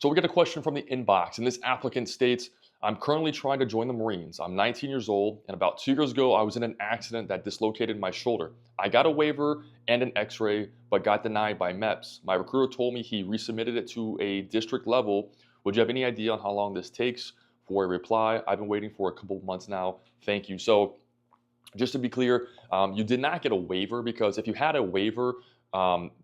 So we get a question from the inbox, and this applicant states, I'm currently trying to join the Marines. I'm 19 years old, and about 2 years ago, I was in an accident that dislocated my shoulder. I got a waiver and an x ray, but got denied by MEPS. My recruiter told me he resubmitted it to a district level. Would you have any idea on how long this takes for a reply? I've been waiting for a couple of months now. Thank you. So just to be clear, you did not get a waiver because if you had a waiver,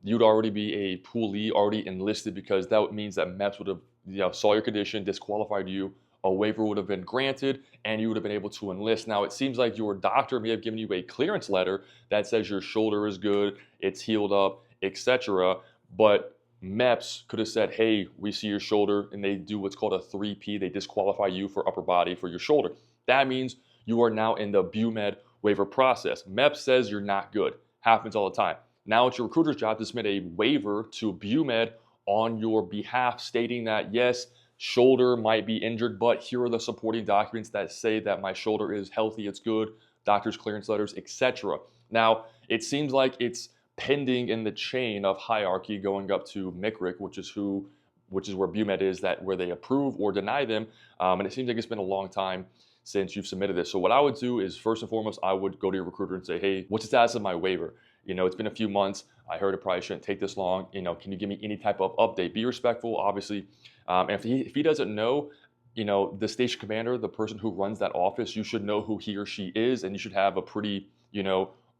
you'd already be a poolee, already enlisted, because that means that MEPS would have saw your condition, disqualified you. A waiver would have been granted, and you would have been able to enlist. Now, it seems like your doctor may have given you a clearance letter that says your shoulder is good, it's healed up, etc. But MEPS could have said, "Hey, we see your shoulder," and they do what's called a 3P. They disqualify you for upper body for your shoulder. That means you are now in the BUMED waiver process. MEPS says you're not good. Happens all the time. Now it's your recruiter's job to submit a waiver to BUMED on your behalf, stating that yes, shoulder might be injured, but here are the supporting documents that say that my shoulder is healthy, it's good, doctor's clearance letters, etc. Now, it seems like it's pending in the chain of hierarchy going up to MICRIC, which is where BUMED is, that where they approve or deny them. And it seems like it's been a long time since you've submitted this. So what I would do is, first and foremost, I would go to your recruiter and say, hey, what's the status of my waiver? It's been a few months. I heard it probably shouldn't take this long. Can you give me any type of update? Be respectful, obviously. And if he doesn't know, the station commander, the person who runs that office, you should know who he or she is, and you should have a pretty,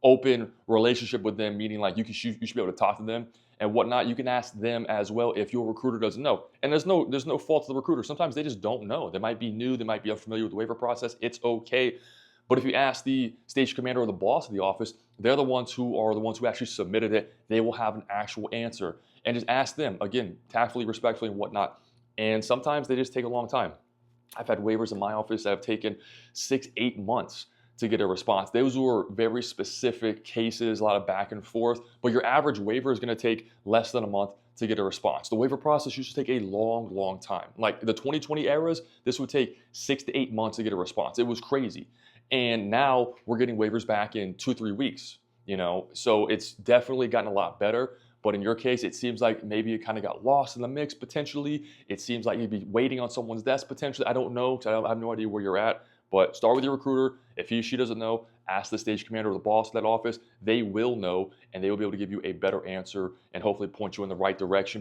open relationship with them, meaning like you should be able to talk to them and whatnot. You can ask them as well if your recruiter doesn't know. And there's no fault to the recruiter. Sometimes they just don't know. They might be new. They might be unfamiliar with the waiver process. It's okay. But if you ask the station commander or the boss of the office, they're the ones who actually submitted it. They will have an actual answer. And just ask them, again, tactfully, respectfully, and whatnot. And sometimes they just take a long time. I've had waivers in my office that have taken 6-8 months to get a response. Those were very specific cases, a lot of back and forth, but your average waiver is going to take less than a month to get a response. The waiver process used to take a long, long time. Like the 2020 eras, this would take 6 to 8 months to get a response. It was crazy. And now we're getting waivers back in 2-3 weeks, so it's definitely gotten a lot better. But in your case, it seems like maybe you kind of got lost in the mix potentially. It seems like you'd be waiting on someone's desk potentially. I don't know, because I have no idea where you're at. But start with your recruiter. If he or she doesn't know, ask the station commander or the boss of that office. They will know, and they will be able to give you a better answer and hopefully point you in the right direction.